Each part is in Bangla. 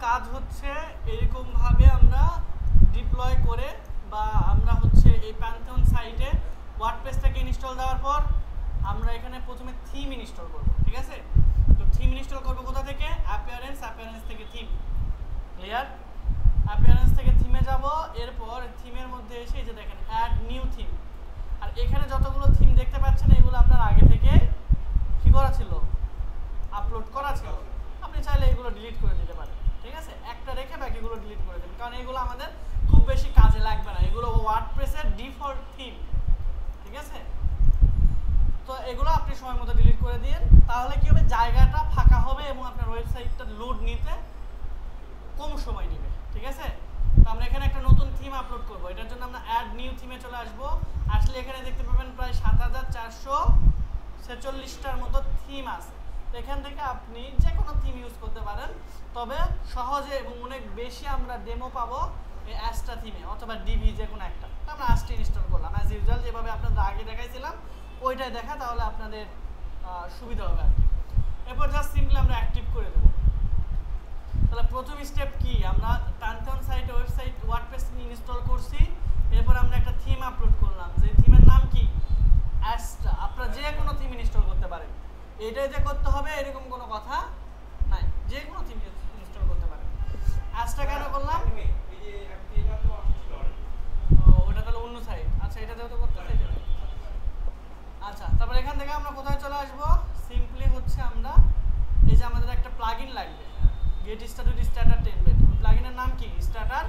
কাজ হচ্ছে এরকম ভাবে আমরা ডিপ্লয় করে বা আমরা হচ্ছে এই প্যান্থন সাইটে ওয়ার্ডপ্রেসটাকে ইনস্টল দেওয়ার পর আমরা এখানে প্রথমে থিম ইনস্টল করব, ঠিক আছে? তো থিম ইনস্টল করব কোথা থেকে? অ্যাপিয়ারেন্স থেকে থিম। ক্লিয়ার? অ্যাপিয়ারেন্স থেকে থিমে যাব, এরপর থিমের মধ্যে এসে এই যে দেখেন অ্যাড নিউ থিম। আর এখানে যতগুলো থিম দেখতে পাচ্ছেন এগুলো আপনার আগে থেকে কি করা ছিল? আপলোড করা ছিল। আপনি চাইলে এগুলো ডিলিট করে দিতে পারেন, ঠিক আছে? একটা রেখে বাকিগুলো ডিলিট করে দেবেন, কারণ এগুলো আমাদের খুব বেশি কাজে লাগবে না, এগুলো ওয়ার্ডপ্রেসের ডিফল্ট থিম, ঠিক আছে? তো এগুলো আপনি সময় মতো ডিলিট করে দিন, তাহলে কি হবে? জায়গাটা ফাঁকা হবে এবং আপনার ওয়েবসাইটটা লোড নিতে কম সময় নেবে, ঠিক আছে? তো আমরা এখানে একটা নতুন থিম আপলোড করব, এটার জন্য আমরা অ্যাড নিউ থিমে চলে আসব। আসলে এখানে দেখতে পাবেন প্রায় ৭৪46টার মতো থিম আছে। তো এখান থেকে আপনি যে কোনো থিম ইউজ করতে পারেন, তবে সহজে এবং অনেক বেশি আমরা ডেমো পাবো এই অ্যাস্টা থিমে অথবা ডিভি যে কোনো একটা। তো আমরা অ্যাস্টা ইনস্টল করলাম অ্যাজ ইউজুয়াল, যেভাবে আপনাদের আগে দেখাইছিলাম ওইটাই দেখা, তাহলে আপনাদের সুবিধা হবে আর কি। এরপর জাস্ট সিম্পলি আমরা অ্যাক্টিভ করে দেবো। তাহলে প্রথম স্টেপ কি? আমরা প্যান্থন সাইটে ওয়েবসাইট ওয়ার্ডপ্রেস ইনস্টল করছি, এরপর আমরা একটা থিম আপলোড করলাম, যে থিমের নাম কি? অ্যাস্টা। আপনারা যে কোনো থিম ইনস্টল করতে পারেন, এটাই যে করতে হবে এরকম কোনো কথা নাই, যে কোনো থিম ইনস্টল করতে পারেন। অ্যাস্টা কেন করলাম? ওটা তাহলে অন্য সাইট। আচ্ছা, এটা যেহেতু করতে চাই। আচ্ছা, তারপর এখান থেকে আমরা কোথায় চলে আসব? সিম্পলি হচ্ছে আমরা এই যে আমাদের একটা প্লাগইন লাগবে, গেট স্টার্টেড স্টার্টার টেমপ্লেট। প্লাগইনের নাম কি? Starter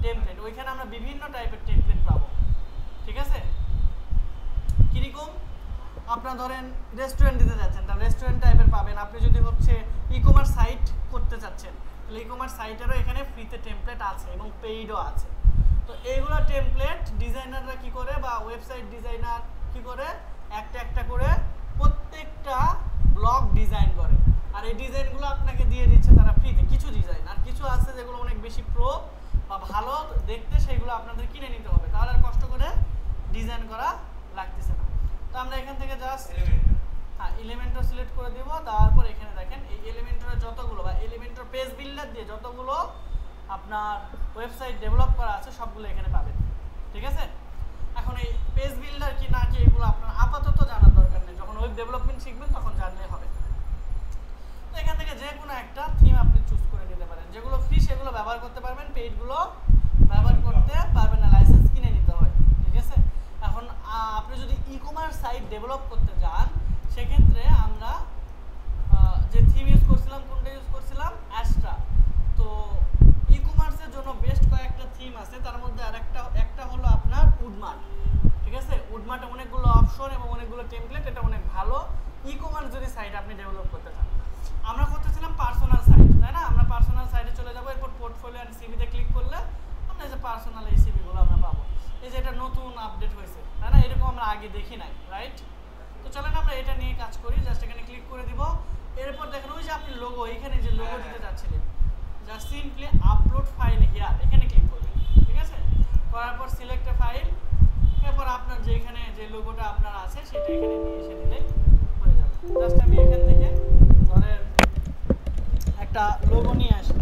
template. ওইখানে আমরা বিভিন্ন টাইপের টেমপ্লেট পাবো, ঠিক আছে? কিরকম? আপনারা ধরেন রেস্টুরেন্ট দিতে যাচ্ছেন, তাহলে রেস্টুরেন্ট টাইপের পাবেন। আপনি যদি হচ্ছে ই-কমার্স সাইট করতে চাচ্ছেন, তাহলে ই-কমার্স সাইটেরও এখানে ফ্রিতে টেমপ্লেট আছে এবং পেইডও আছে। তো এইগুলো টেমপ্লেট ডিজাইনাররা কি করে বা ওয়েবসাইট ডিজাইনার কি করে? একটা একটা করে প্রত্যেকটা ব্লগ ডিজাইন করে, আর এই ডিজাইনগুলো আপনাকে দিয়ে দিচ্ছে তারা ফ্রিতে। কিছু ডিজাইন আর কিছু আছে যেগুলো অনেক বেশি প্রো বা ভালো দেখতে, সেইগুলো আপনাদের কিনে নিতে হবে, তাহলে আর কষ্ট করে ডিজাইন করা লাগতেছে না। তো আমরা এখান থেকে জাস্ট এলিমেন্টর সিলেক্ট করে দেব। তারপর এখানে দেখেন এই এলিমেন্টরের যতগুলো বা এলিমেন্টর পেজ বিল্ডার দিয়ে যতগুলো আপনার ওয়েবসাইট ডেভেলপ করা আছে সবগুলো এখানে পাবেন, ঠিক আছে? এখন এই পেজ বিল্ডার কি না কি এগুলো আপনার আপাতত জানার দরকার নেই, যখন ওয়েব ডেভেলপমেন্ট শিখবেন তখন জানলেই হবে। তো এখান থেকে যে কোনো একটা থিম আপনি চুজ করে নিতে পারেন, যেগুলো ফ্রি সেগুলো ব্যবহার করতে পারবেন, পেইডগুলো ব্যবহার করতে পারবেন না, লাইসেন্স কিনে নিতে হয়, ঠিক আছে? এখন আপনি যদি ই-কমার্স সাইট ডেভেলপ করতে যান, সেক্ষেত্রে আমরা যে থিম ইউজ করছিলাম, কোনটা ইউজ করছিলাম? অ্যাস্ট্রা। তো ই-কমার্সের জন্য বেস্ট কয়েকটা থিম আছে, তার মধ্যে একটা হলো আপনার উডমার্ট, ঠিক আছে? উডমার্টে অনেকগুলো অপশন এবং অনেকগুলো টেমপ্লেট, এটা অনেক ভালো ই-কমার্স যদি সাইট আপনি ডেভেলপ করতে চান। আমরা করতেছিলাম পার্সোনাল সাইট, তাই না? আমরা পার্সোনাল সাইটে চলে যাবো, এরপর পোর্টফোলিও এন্ড সিভিতে ক্লিক করলে আমরা এই যে পার্সোনাল এই সিভিগুলো আমরা পাবো। এই যে এটা নতুন আপডেট হয়েছে, তাই না? এরকম আমরা আগে দেখি নাই, রাইট? তো চলেন আমরা এটা নিয়ে কাজ করি। জাস্ট এখানে ক্লিক করে দিব, এরপর দেখেন ওই যে আপনি লোগো, এখানে যে লোগো দিতে চাচ্ছিলেন, just simply upload file here এখানে ক্লিক করবেন, ঠিক আছে? করার পর সিলেক্ট এ ফাইল, এরপর আপনার যেখানে যে লোগোটা আপনার আছে সেটা এখানে নিয়ে এসে দিলেই হয়ে যাবে। জাস্ট আমি এখান থেকে ধরেন একটা লোগো নিয়ে আসি।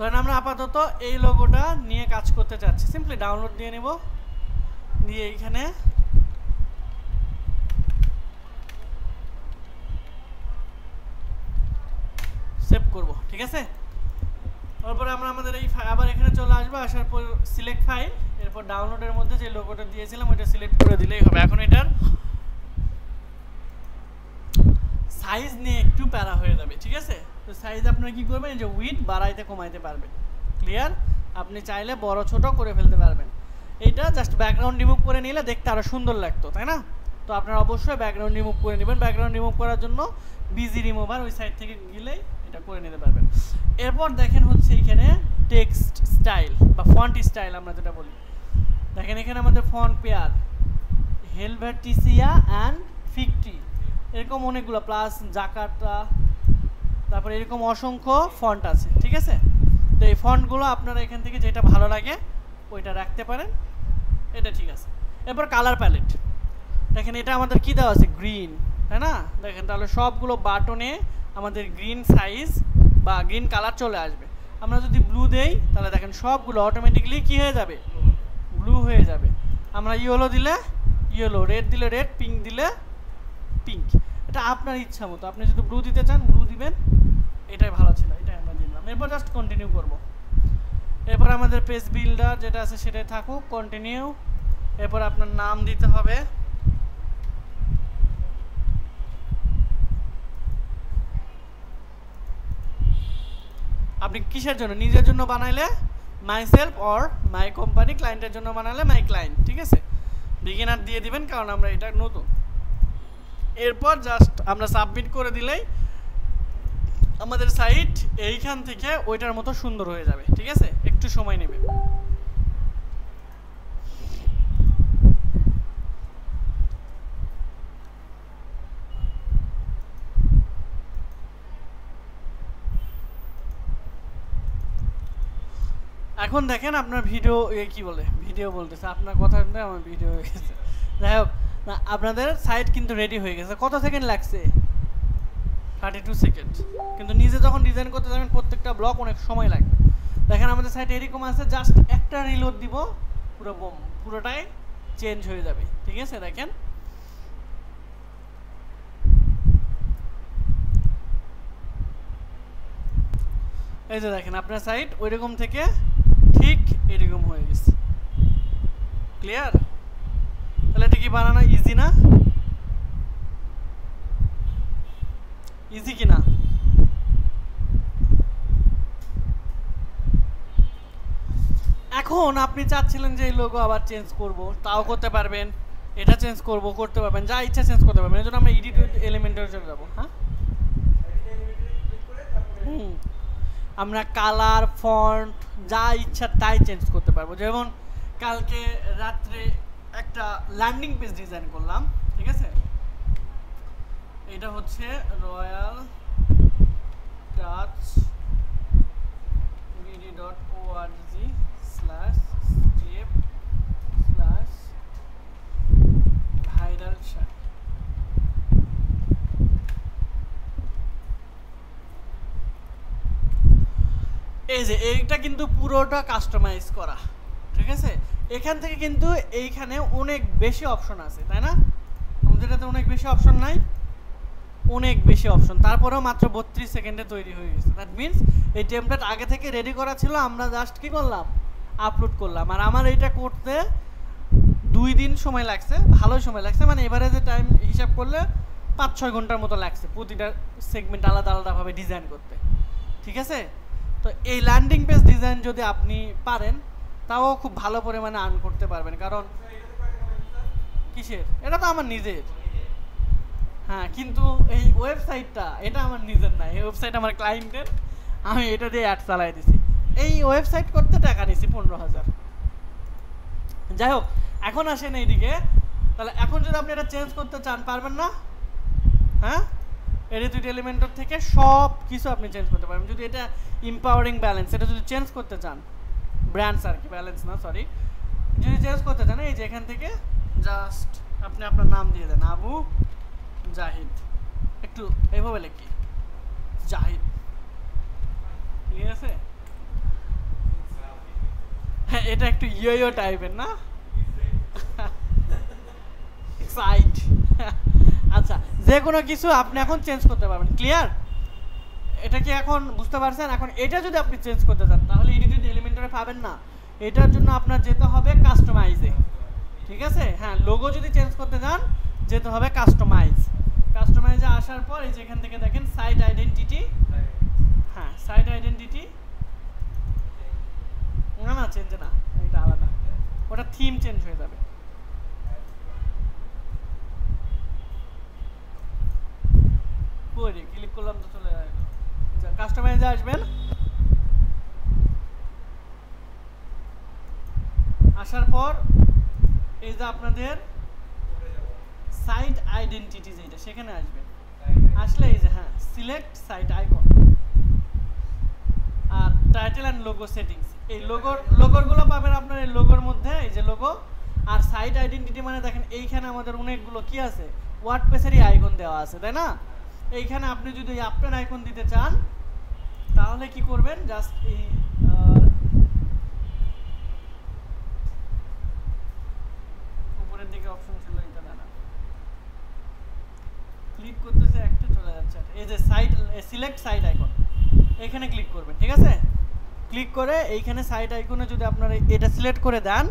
ধরেন আমরা আপাতত এই লোগোটা নিয়ে কাজ করতে চাচ্ছি, সিম্পলি ডাউনলোড দিয়ে নেব, দিয়ে এইখানে সেভ করব, ঠিক আছে? তারপরে আমরা আমাদের এই আবার এখানে চলে আসবো, আসার পর সিলেক্ট ফাইল, এরপর ডাউনলোডের মধ্যে যে লোগোটা দিয়েছিলাম ওইটা সিলেক্ট করে দিলেই হবে। এখন এটার সাইজ নিয়ে একটু প্যারা হয়ে যাবে, ঠিক আছে? তো সাইজ আপনারা কি করবেন? যে উইডথ বাড়াইতে কমাইতে পারবেন, ক্লিয়ার? আপনি চাইলে বড় ছোট করে ফেলতে পারবেন। এইটা জাস্ট ব্যাকগ্রাউন্ড রিমুভ করে নিলে দেখতে আরো সুন্দর লাগতো, তাই না? তো আপনারা অবশ্যই ব্যাকগ্রাউন্ড রিমুভ করে নেবেন। ব্যাকগ্রাউন্ড রিমুভ করার জন্য বিজি রিমুভার ওই সাইড থেকে গেলেই এটা করে নিতে পারবেন। এরপর দেখেন হচ্ছে এখানে টেক্সট স্টাইল বা ফন্ট স্টাইল আমরা যেটা বলি, দেখেন এখানে আমাদের ফন্ট পেয়ার হেলভেটিসিয়া অ্যান্ড ফিকটি, এরকম অনেকগুলো, প্লাস জাকার্তা, তারপরে এরকম অসংখ্য ফন্ট আছে, ঠিক আছে। তো এই ফন্টগুলো আপনারা এখান থেকে যেটা ভালো লাগে ওইটা রাখতে পারেন, এটা ঠিক আছে। এরপর কালার প্যালেট দেখেন, এটা আমাদের কি দেওয়া আছে, গ্রিন, তাই না? দেখেন তাহলে সবগুলো বাটনে আমাদের গ্রিন সাইজ বা গ্রিন কালার চলে আসবে। আমরা যদি ব্লু দেই তাহলে দেখেন সবগুলো অটোমেটিকলি কি হয়ে যাবে, ব্লু হয়ে যাবে। আমরা ইয়েলো দিলে ইয়েলো, রেড দিলে রেড, পিঙ্ক দিলে পিঙ্ক। এটা আপনার ইচ্ছা মতো, আপনি যদি ব্লু দিতে চান ব্লু দিবেন, এটাই ভালো ছিল, এটাই আমরা দিলাম। এরপর জাস্ট কন্টিনিউ করব। এরপর আমাদের পেজ বিল্ডার যেটা আছে সেটাই থাকুক, কন্টিনিউ। এরপর আপনার নাম দিতে হবে, আপনি কিসের জন্য, নিজের জন্য বানাইলে my self or my company, ক্লায়েন্টের জন্য বানালে মাই ক্লায়েন্ট, ঠিক আছে। বিগিনার দিয়ে দিবেন কারণ আমরা এটা নতুন। এরপর জাস্ট আমরা সাবমিট করে দিলেই আমাদের সাইট এইখান থেকে ওইটার মতো সুন্দর হয়ে যাবে, ঠিক আছে। একটু সময় নেবে। এখন দেখেন আপনার ভিডিও কি বলে, ভিডিও বলতেছে, আপনার কথা শুনে আমার ভিডিও হয়ে গেছে। যাই হোক, না আপনাদের সাইট কিন্তু রেডি হয়ে গেছে। কত সেকেন্ড লাগছে? 32 সেকেন্ড। কিন্তু নিজে যখন ডিজাইন করতে যাবেন প্রত্যেকটা ব্লক অনেক সময় লাগবে। দেখেন আমাদের সাইট এরকম আছে, জাস্ট একটা রিলোড দিব, পুরো পুরোটাই চেঞ্জ হয়ে যাবে, ঠিক আছে। দেখেন এই যে দেখেন আপনার সাইট ওইরকম থেকে ঠিক এরকম হয়ে গেছে। ক্লিয়ার? তাহলে এটা কি বানানো ইজি না? ইজি কি না? এখন আপনি চাচ্ছিলেন যে এই লোগো আবার চেঞ্জ করব, তাও করতে পারবেন। এটা চেঞ্জ করব, করতে পারবেন, যা ইচ্ছা চেঞ্জ করতে পারবেন। এজন্য আমরা এডিট এলিমেন্টে চলে যাব। হ্যাঁ, আমরা কালার ফন্ট যা ইচ্ছা তাই চেঞ্জ করতে পারবো। যেমন কালকে রাত্রে একটা ল্যান্ডিং পেজ ডিজাইন করলাম, ঠিক আছে। এটা হচ্ছে রয়্যাল টাচ bd.org/step/viral share। এই যে এইটা কিন্তু পুরোটা কাস্টমাইজ করা, ঠিক আছে। এখান থেকে কিন্তু এইখানে অনেক বেশি অপশন আছে, তাই না? আমাদের এটাতে অনেক বেশি অপশন নাই, অনেক বেশি অপশন, তারপরেও মাত্র 32 সেকেন্ডে তৈরি হয়ে গেছে। দ্যাট মিনস এই টেমপ্লেট আগে থেকে রেডি করা ছিল, আমরা জাস্ট কি করলাম, আপলোড করলাম। আর আমার এইটা করতে 2 দিন সময় লাগছে, ভালোই সময় লাগছে, মানে এভারেজে টাইম হিসাব করলে 5-6 ঘন্টার মতো লাগছে প্রতিটা সেগমেন্ট আলাদা আলাদাভাবে ডিজাইন করতে, ঠিক আছে। তো এই ল্যান্ডিং পেজ ডিজাইন যদি আপনি পারেন তাও খুব ভালো পরিমাণে আর্ন করতে পারবেন। কারণ কিসের, এটা তো আমার নিজের, হ্যাঁ, কিন্তু এই ওয়েবসাইটটা এটা আমার নিজের না, এই ওয়েবসাইট আমার ক্লায়েন্টের, আমি এটা দিয়ে অ্যাড চালাই দিছি। এই ওয়েবসাইট করতে টাকা নিছি 15,000। যাই হোক, এখন আসেন এইদিকে। তাহলে এখন যদি আপনি এটা চেঞ্জ করতে চান পারবেন না? হ্যাঁ, এডিট এলিমেন্টর থেকে সব কিছু আপনি চেঞ্জ করতে পারবেন। যদি এটা এম্পাওয়ারিং ব্যালেন্স, এটা যদি চেঞ্জ করতে চান, ব্র্যান্ডস আর কি, ব্যালেন্স না, সরি, যদি চেঞ্জ করতে চান এই যে এখান থেকে জাস্ট আপনি আপনার নাম দিয়ে দেন, আবু জাহিদ, একটু এইভাবে লিখি জাহিদ, ঠিক আছে। হ্যাঁ, এটা একটু ইয়ো টাইপের না, সাইট। আচ্ছা, যে কোনো কিছু আপনি এখন চেঞ্জ করতে পারবেন। ক্লিয়ার? এটা কি এখন বুঝতে পারছেন? এখন এটা যদি আপনি চেঞ্জ করতে চান তাহলে এডিটেড এলিমেন্টরে পাবেন না, এটার জন্য আপনার যেতে হবে কাস্টমাইজে, ঠিক আছে। হ্যাঁ, লোগো যদি চেঞ্জ করতে চান যেতে হবে কাস্টমাইজে আসার পর এই যে এখান থেকে দেখেন সাইট আইডেন্টিটি, হ্যাঁ সাইট আইডেন্টিটি, না চেঞ্জ না, এটা আলাদা, ওটা থিম চেঞ্জ হয়ে যাবে। ক্লিক করলাম তো চলে যাবে। কাস্টমাইজে আসবেন, আসার পর এই যে আপনাদের সাইট আইডেন্টিটি যেটা সেখানে আসবেন, আসলে এই যে হ্যাঁ সিলেক্ট সাইট আইকন আর টাইটেল অ্যান্ড লোগো সেটিংস, এই লোগোগুলো পাবেন আপনার এই লোগোর মধ্যে, এই যে লোগো আর সাইট আইডেন্টিটি মানে দেখেন এইখানে আমাদের অনেকগুলো কি আছে ওয়ার্ডপ্রেসেরই আইকন দেওয়া আছে, তাই না? এইখানে আপনি যদি আপনার আইকন দিতে চান তাহলে কি করবেন, জাস্ট এই উপরের দিকে অপশন ছিল এটা না ক্লিক করতেছে একটা চলে যাচ্ছে, এই যে সাইট সিলেক্ট সাইট আইকন এখানে ক্লিক করবেন, ঠিক আছে? ক্লিক করে এইখানে সাইট আইকনে যদি আপনারা এটা সিলেক্ট করে দেন,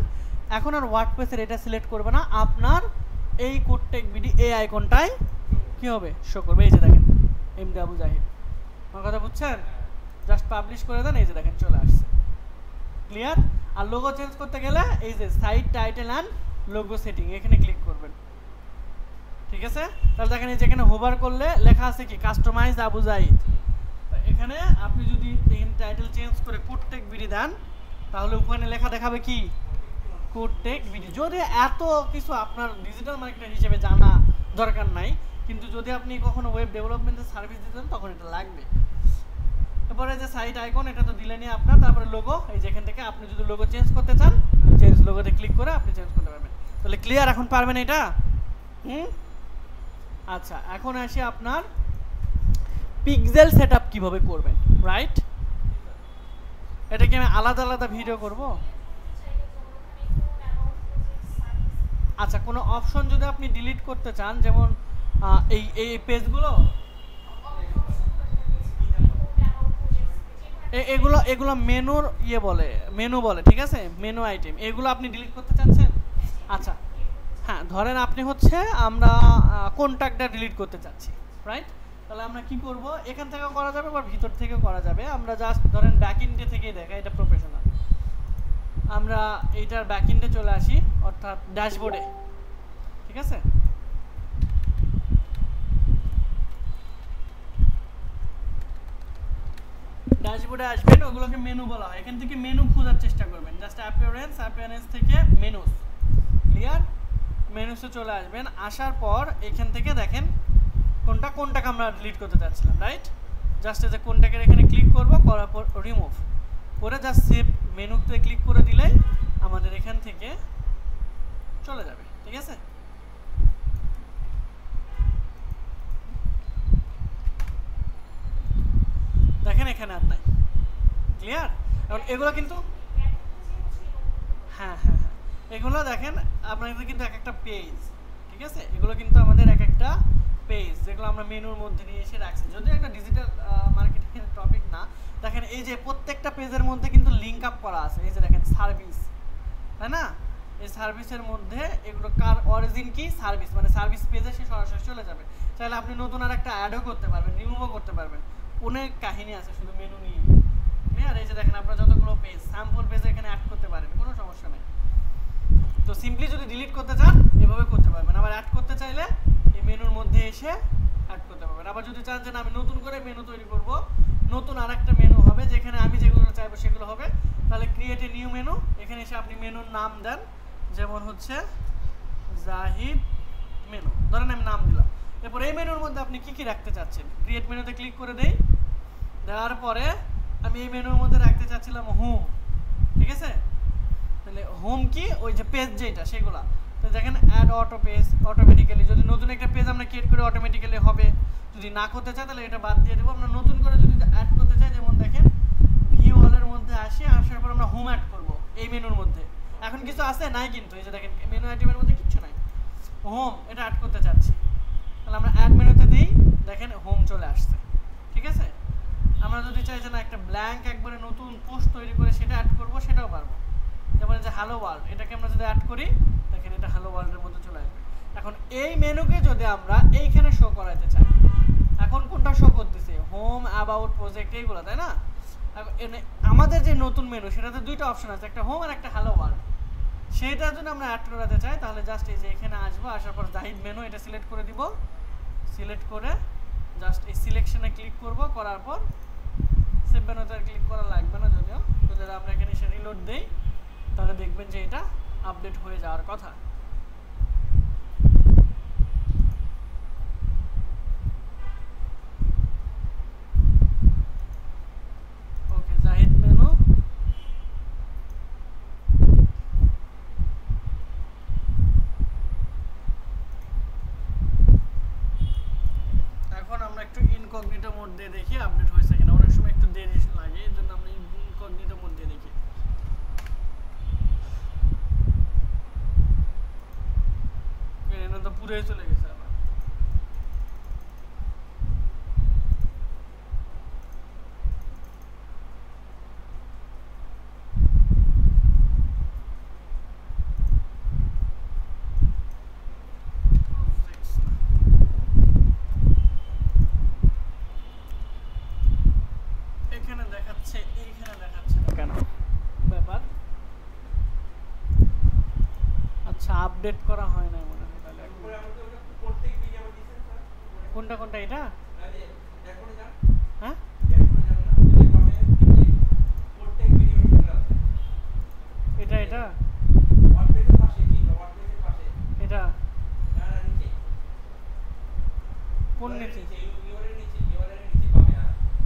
এখন আর ওয়ার্ডপ্রেসের এটা সিলেক্ট করবে না, আপনার এই কোডটেক বিডি এই আইকনটাই কি হবে শো করবে, এই যে দেখেন এমডি আবু জাহিদ, আমার কথা বুঝছেন? জাস্ট পাবলিশ করে দেন, এই যে দেখেন চলে আসছে, ক্লিয়ার? আর লোগো চেঞ্জ করতে গেলে এই যে site title and logo setting এখানে ক্লিক করবেন, ঠিক আছে? তাহলে দেখেন এই যে এখানে হোভার করলে লেখা আছে কি কাস্টমাইজ আবু জাহিদ, এখানে আপনি যদি এখানে টাইটেল চেঞ্জ করে কোডটেক বিডি দেন তাহলে ওখানে লেখা দেখাবে কি কোডটেক বিডি। যদি এত কিছু আপনার ডিজিটাল মার্কেটার হিসেবে জানা দরকার নাই, কিন্তু যদি আপনি কখনো ওয়েব ডেভেলপমেন্টের সার্ভিস দিতে চান তখন এটা লাগবে। তারপরে যে সাইট আইকন এটা তো দিলেনই আপনার, তারপরে লোগো, এই যেখান থেকে আপনি যদি লোগো চেঞ্জ করতে চান চেঞ্জ লোগোতে ক্লিক করে আপনি চেঞ্জ করতে পারবেন। তাহলে ক্লিয়ার এখন পারবেন এটা? আচ্ছা, এখন আসি আপনার পিক্সেল সেটআপ কিভাবে করবেন, রাইট? এটা কি আমি আলাদা আলাদা ভিডিও করব? আচ্ছা, কোনো অপশন যদি আপনি ডিলিট করতে চান, যেমন এই পেজগুলো এগুলো মেনুর বলে, মেনু বলে, ঠিক আছে? মেনু আইটেম এগুলো আপনি ডিলিট করতে চাচ্ছেন। আচ্ছা হ্যাঁ, ধরেন আপনি হচ্ছে আমরা কন্ট্যাক্টটা ডিলিট করতে চাচ্ছি, রাইট? তাহলে আমরা কি করব, এখান থেকেও করা যাবে বা ভিতর থেকেও করা যাবে। আমরা জাস্ট ধরেন ব্যাকএন্ডে থেকেই দেখা, এটা প্রফেশনাল, আমরা এইটার ব্যাকএন্ডে চলে আসি, অর্থাৎ ড্যাশবোর্ডে, ঠিক আছে? ড্যাশবোর্ডে আসবেন, ওগুলোকে মেনু বলা হয়, এখান থেকে মেনু খোঁজার চেষ্টা করবেন, জাস্ট অ্যাপিয়ারেন্স থেকে মেনুস, ক্লিয়ার? মেনুসে চলে আসবেন, আসার পর এখান থেকে দেখেন কোনটাকে আমরা ডিলিট করতে চাচ্ছিলাম, রাইট? জাস্ট এই যে কোনটাকের এখানে ক্লিক করব, করার পর রিমুভ করে জাস্ট সেভ মেনুতে ক্লিক করে দিলেই আমাদের এখান থেকে চলে যাবে, ঠিক আছে? দেখেন এখানে আর নাই, ক্লিয়ার? এখন এগুলো কিন্তু হ্যাঁ হ্যাঁ হ্যাঁ এগুলো দেখেন আপনাদের কিন্তু এক একটা পেজ, ঠিক আছে? এগুলো কিন্তু আমাদের এক একটা পেজ, যেগুলো আমরা মেনুর মধ্যে নিয়ে এসে রাখছি, যদিও একটা ডিজিটাল মার্কেটিং টপিক না। দেখেন এই যে প্রত্যেকটা পেজের মধ্যে কিন্তু লিঙ্ক আপ করা আছে, এই যে দেখেন সার্ভিস, তাই না? এই সার্ভিসের মধ্যে এগুলো কার অরিজিন কি সার্ভিস, মানে সার্ভিস পেজে সে সরাসরি চলে যাবে। চাইলে আপনি নতুন আর একটা অ্যাডও করতে পারবেন, রিমুভও করতে পারবেন, অনেক কাহিনী আছে শুধু মেনু নিয়ে, ক্লিয়ার? এই যে দেখেন আপনারা যতগুলো পেজ স্যাম্পল পেজে এখানে অ্যাড করতে পারেন, কোনো সমস্যা নেই। তো সিম্পলি যদি ডিলিট করতে চান এভাবে করতে পারবেন, আবার অ্যাড করতে চাইলে এই মেনুর মধ্যে এসে অ্যাড করতে পারবেন। আবার যদি চান যে আমি নতুন করে মেনু তৈরি করব, নতুন আরেকটা মেনু হবে যেখানে আমি যেগুলো চাইবো সেগুলো হবে, তাহলে ক্রিয়েট এ নিউ মেনু, এখানে এসে আপনি মেনুর নাম দেন, যেমন হচ্ছে জাহিদ মেনু, ধরেন আমি নাম দিলাম। এরপর এই মেনুর মধ্যে আপনি কি কি রাখতে চাচ্ছেন, ক্রিয়েট মেনুতে ক্লিক করে দেই, দেওয়ার পরে আমি এই মেনুর মধ্যে রাখতে চাচ্ছিলাম হোম, ঠিক আছে? তাহলে হোম কি, ওই যে পেজ যেটা সেগুলা, তো দেখেন অ্যাড অটো পেজ, অটোমেটিক্যালি যদি নতুন একটা পেজ আমরা ক্রিয়েট করে অটোমেটিক্যালি হবে, যদি না করতে চাই তাহলে এটা বাদ দিয়ে দেবো। আমরা নতুন করে যদি অ্যাড করতে চাই, যেমন দেখেন ভিউ অলের মধ্যে আসি, আসার পর আমরা হোম অ্যাড করব এই মেনুর মধ্যে। এখন কিছু আছে নাই কিন্তু, এই যে দেখেন মেনু আইটেমের মধ্যে কিছু নাই, হোম এটা অ্যাড করতে চাচ্ছি, তাহলে আমরা অ্যাড মেনুতে দিই, দেখেন হোম চলে আসছে, ঠিক আছে? আমরা যদি চাই যে না একটা ব্ল্যাঙ্ক একবারে নতুন পোস্ট তৈরি করে সেটা অ্যাড করব, সেটাও পারবো। যেমন যে হ্যালো ওয়ার্ল্ড, এটাকে আমরা যদি অ্যাড করি দেখেন এটা হ্যালো ওয়ার্ল্ডের মধ্যে চলে আসবে। এখন এই মেনুকে যদি আমরা এইখানে শো করাতে চাই, এখন কোনটা শো করতেছে, হোম, অ্যাবাউট, প্রজেক্ট, এইগুলো, তাই না? আমাদের যে নতুন মেনু সেটাতে দুইটা অপশন আছে, একটা হোম আর একটা হ্যালো ওয়ার্ল্ড। সেইটা যদি আমরা অ্যাড করাতে চাই তাহলে জাস্ট এই যে এখানে আসবো, আসার পর জাহিদ মেনু এটা সিলেক্ট করে দিব, সিলেক্ট করে জাস্ট এই সিলেকশনে ক্লিক করব, করার পর সেভ মেনুতে ক্লিক করা লাগবে না যদিও, তো যদি আমরা এখানে এসে রিলোড দেই তাহলে দেখবেন যে এটা আপডেট হয়ে যাওয়ার কথা। মোড দিয়ে দেখি আপডেট হয়েছে কিনা। অনেক সময় একটু দেরি লাগে, এই জন্য আমরা ইনকগনিটো মোড দিয়ে দেখি। এটা তো পুরোই চলে গেছে আবার। এখানে দেখাচ্ছে, এইখানে দেখাচ্ছে না কেন ব্যাপার? আচ্ছা আপডেট করা হয় না মনে হয় তাহলে। কোনটা কোনটা এটা? হ্যাঁ এটা এটা এটা কোন নিচে?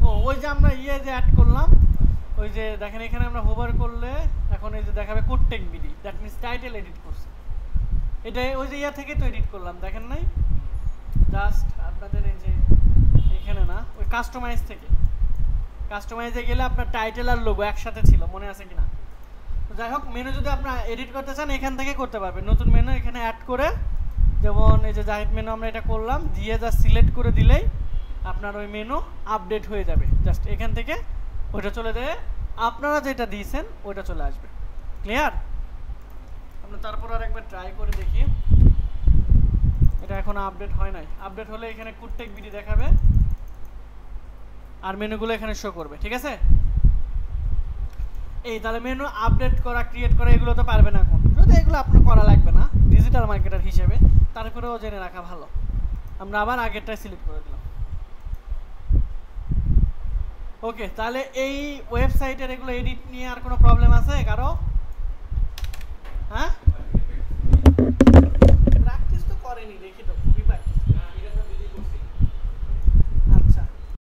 ও ওই যে আমরা ইয়ে যে অ্যাড করলাম, ওই যে দেখেন এখানে আমরা হোভার করলে এখন এই যে দেখাবে Codetech BD, that means title edit করছে। এটা ওই যে ইয়া থেকে তো এডিট করলাম, দেখেন নাই? জাস্ট আপনাদের এই যে এখানে না, ওই কাস্টমাইজ থেকে, কাস্টমাইজে গেলে আপনার টাইটেল আর লোগো একসাথে ছিল, মনে আছে কিনা? তো যাই হোক, মেনু যদি আপনারা এডিট করতে চান এখান থেকে করতে পারবেন। নতুন মেনু এখানে অ্যাড করে, যেমন এই যে জাহিদ মেনু আমরা এটা করলাম, দিয়ে জাস্ট সিলেক্ট করে দিলেই আপনার ওই মেনু আপডেট হয়ে যাবে। জাস্ট এখান থেকে ওইটা চলে যায়, আপনারা যেটা দিয়েছেন ওইটা চলে আসবে। ক্লিয়ার? আমরা তারপর আর একবার ট্রাই করে দেখি। এটা এখন আপডেট হয় নাই, আপডেট হলে এখানে কোডটেক বিডি দেখাবে আর মেনুগুলো এখানে শো করবে। ঠিক আছে? এই তাহলে মেনু আপডেট করা, ক্রিয়েট করা এগুলো তো পারবেন এখন, যদি এগুলো আপনার করা লাগবে না ডিজিটাল মার্কেটার হিসেবে, তারপরেও জেনে রাখা ভালো। আমরা আবার আগেরটাই সিলেক্ট করে দিলাম। ওকে, তাহলে এই ওয়েবসাইটের এগুলো এডিট নিয়ে আর কোনো প্রবলেম আছে কারো? হ্যাঁ